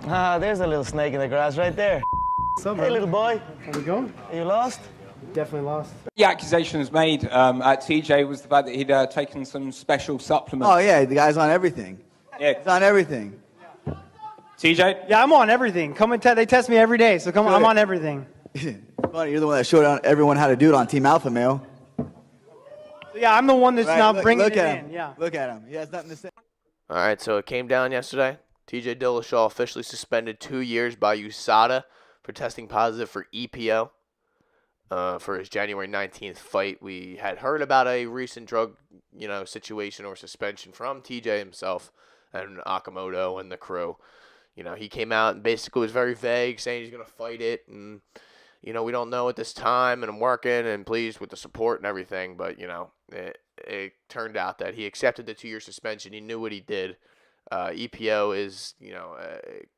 Ah, there's a little snake in the grass right there. What's up, Hey, little boy. How we going? Are you lost? Definitely lost. The accusations made at TJ was the fact that he'd taken some special supplements. Oh, yeah, the guy's on everything. Yeah. He's on everything. TJ? Yeah, I'm on everything. They test me every day, so come on, I'm on everything. Funny, you're the one that showed everyone how to do it on Team Alpha Male. So, yeah, I'm the one that's now bringing it at him. in. Yeah. Look at him. He has nothing to say. All right, so it came down yesterday. TJ Dillashaw officially suspended 2 years by USADA for testing positive for EPO for his January 19th fight. We had heard about a recent drug, situation or suspension from TJ himself and Akamoto and the crew. He came out and basically was very vague, saying he's going to fight it, and we don't know at this time, and I'm working and pleased with the support and everything, but it turned out that he accepted the 2-year suspension. He knew what he did. EPO is,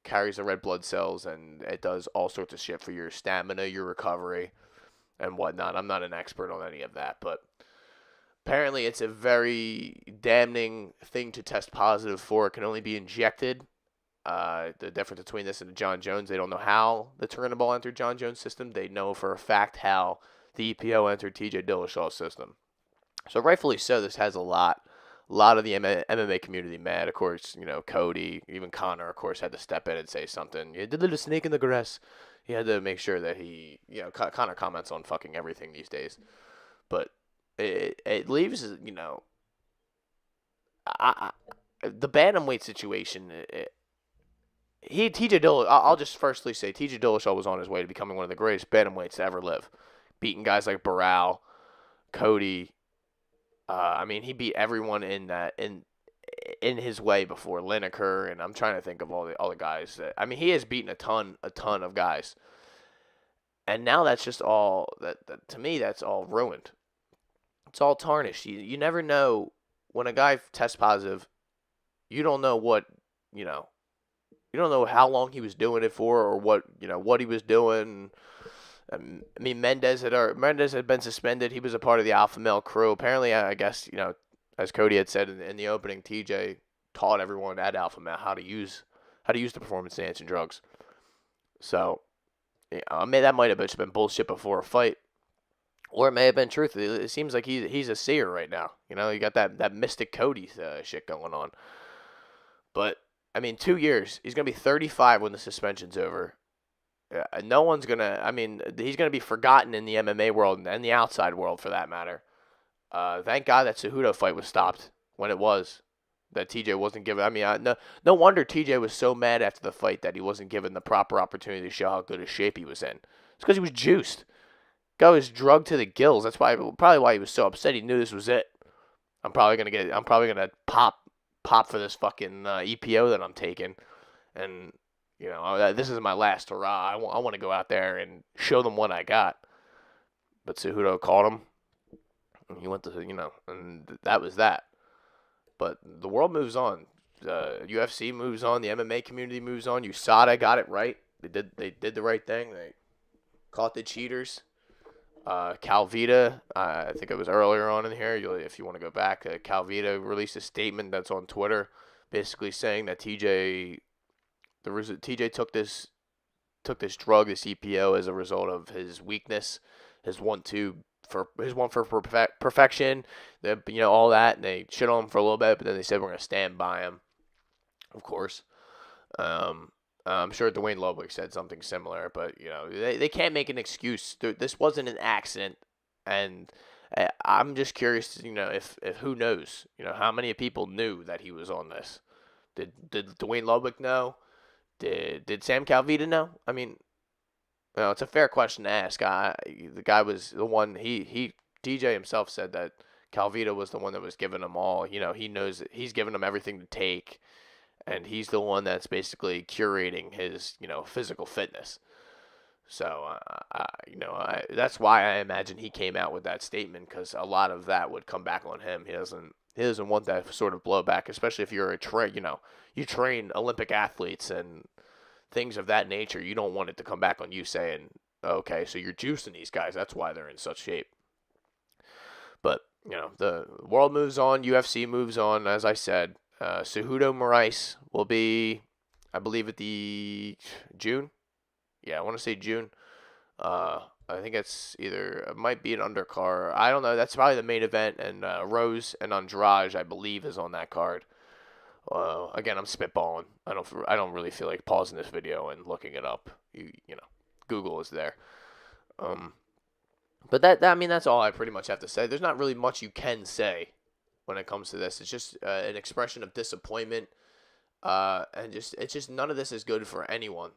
carries the red blood cells, and it does all sorts of shit for your stamina, your recovery, and whatnot. I'm not an expert on any of that, but apparently it's a very damning thing to test positive for. It can only be injected. The difference between this and the John Jones, they don't know how the Turinabol entered John Jones' system. They know for a fact how the EPO entered TJ Dillashaw's system. So rightfully so, this has a lot of the MMA community mad. Of course, Cody, even Conor, of course, had to step in and say something. You did a snake in the grass. He had to make sure that he, Conor comments on fucking everything these days. But it leaves, the bantamweight situation. I'll just firstly say TJ Dillashaw was on his way to becoming one of the greatest bantamweights to ever live, beating guys like Barral, Cody. He beat everyone in his way before Lineker, and I'm trying to think of all the guys that. He has beaten a ton of guys, and now that's just all that to me. That's all ruined. It's all tarnished. You never know when a guy tests positive. You don't know what You don't know how long he was doing it for, or what he was doing. Mendez had been suspended. He was a part of the Alpha Male crew. Apparently, I guess as Cody had said in the opening, TJ taught everyone at Alpha Male how to use the performance enhancing drugs. So, that might have just been bullshit before a fight, or it may have been truth. It seems like he's a seer right now. You got that mystic Cody shit going on. But 2 years. He's gonna be 35 when the suspension's over. No one's gonna. He's gonna be forgotten in the MMA world and the outside world for that matter. Thank God that Cejudo fight was stopped when it was. That TJ wasn't given. No wonder TJ was so mad after the fight that he wasn't given the proper opportunity to show how good a shape he was in. It's because he was juiced. Guy was drugged to the gills. That's probably why he was so upset. He knew this was it. I'm probably gonna pop for this fucking EPO that I'm taking, and this is my last hurrah. I want to go out there and show them what I got. But Cejudo caught him, and he went to and that was that. But the world moves on. UFC moves on. The MMA community moves on. USADA got it right. They did the right thing. They caught the cheaters. Calvita, I think it was earlier on in here. If you want to go back, Calvita released a statement that's on Twitter, basically saying that TJ took this drug, this EPO, as a result of his weakness, his want for perfection, all that, and they shit on him for a little bit, but then they said we're gonna stand by him. Of course. I'm sure Dwayne Ludwig said something similar, but they can't make an excuse. This wasn't an accident, and I'm just curious, if who knows, how many people knew that he was on this. Did Dwayne Ludwig know? Did Sam Calvita know? It's a fair question to ask. The guy was the one. DJ himself said that Calvita was the one that was giving him all. He knows that he's giving him everything to take. And he's the one that's basically curating his, physical fitness. So, that's why I imagine he came out with that statement, because a lot of that would come back on him. He doesn't want that sort of blowback, especially if you're you train Olympic athletes and things of that nature. You don't want it to come back on you saying, okay, so you're juicing these guys. That's why they're in such shape. But, the world moves on. UFC moves on, as I said. Cejudo Moraes will be I believe at the June. Yeah, I want to say June. I think it might be an undercard. I don't know. That's probably the main event, and Rose and Andrade, I believe, is on that card. Again, I'm spitballing. I don't really feel like pausing this video and looking it up. You know, Google is there. But that's all I pretty much have to say. There's not really much you can say when it comes to this. It's just an expression of disappointment, and it's just none of this is good for anyone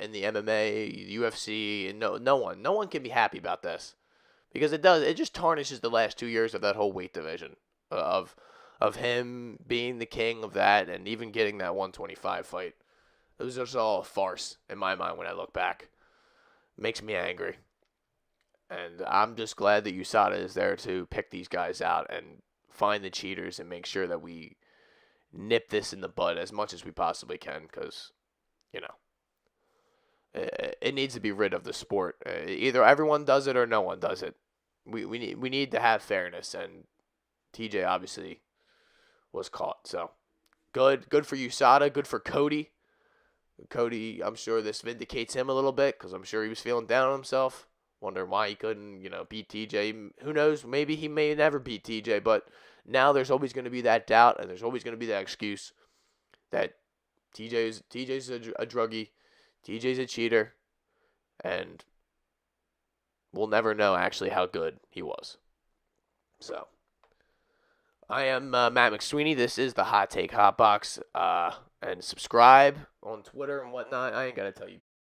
in the MMA, UFC, and no one can be happy about this, because it just tarnishes the last 2 years of that whole weight division, of him being the king of that, and even getting that 125 fight. It was just all a farce in my mind when I look back. It makes me angry. And I'm just glad that USADA is there to pick these guys out and find the cheaters and make sure that we nip this in the bud as much as we possibly can, because, you know, it needs to be rid of the sport. Either everyone does it or no one does it. We need to have fairness, and TJ obviously was caught. So good for USADA, good for Cody. Cody, I'm sure this vindicates him a little bit, because I'm sure he was feeling down on himself, wondering why he couldn't, beat TJ. Who knows? Maybe he may never beat TJ, but now there's always going to be that doubt, and there's always going to be that excuse that TJ's a druggie, TJ's a cheater, and we'll never know actually how good he was. So, I am Matt McSweeney. This is the Hot Take Hot Box. And subscribe on Twitter and whatnot. I ain't got to tell you